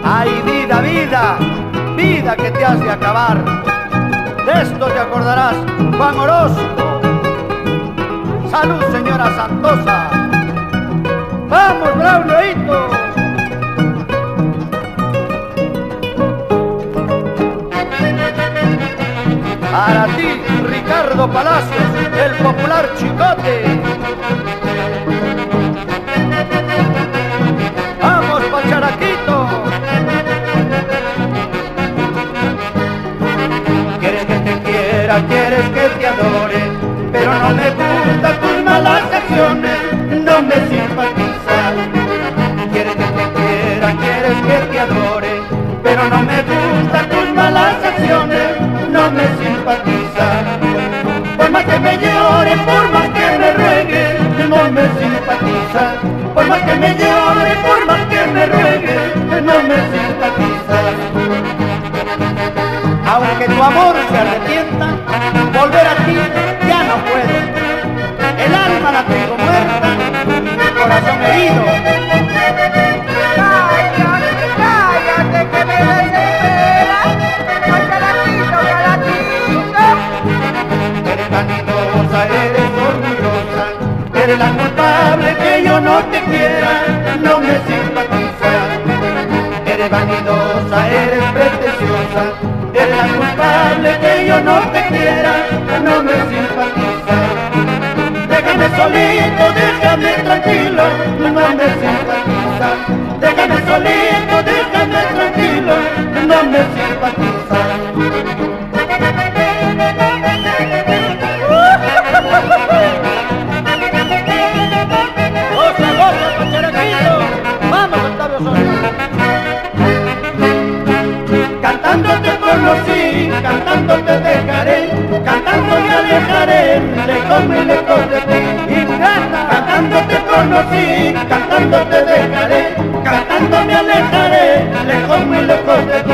Ay, vida, vida, vida que te has de acabar. De esto te acordarás, Juan Orozco. Salud, señora Santosa. ¡Vamos, Braulioito! Para ti, Ricardo Palacios, el popular Chicote. ¡Vamos, Pacharaquito! Quieres que te quiera, quieres que te adore, pero no me gustan tus malas acciones, no me simpatizas. Quieres que te quiera, quieres que te adore, pero no me gustan tus malas acciones, no me simpatizas. Por más que me llore, por más que me ruegue, no me simpatizas. Por más que me llore, por más que me ruegue, no me simpatizas. Aunque tu amor se arrepienta, volver a ti ya no puedo. El alma la tengo muerta, el corazón herido. Cállate, cállate, que me desespera. Pacharaquito, Calatito. Eres vanidosa, eres orgullosa, eres la culpable que yo no te quiera, no me simpatizas. Eres vanidosa, eres pretenciosa, eres la culpable que yo no te quiera, no me simpatizas. Déjame solito, déjame tranquilo, no me simpatizas. Déjame solito, déjame tranquilo, no me simpatizas. ¡Goza, goza, Pacharaquito! ¡Vamos, Octavio Soria! Cantando te conocí, cantando te dejaré, cantando me alejaré, lejos muy lejos de ti. Y cantando te conocí, cantando te dejaré, cantando me alejaré, lejos muy lejos de ti.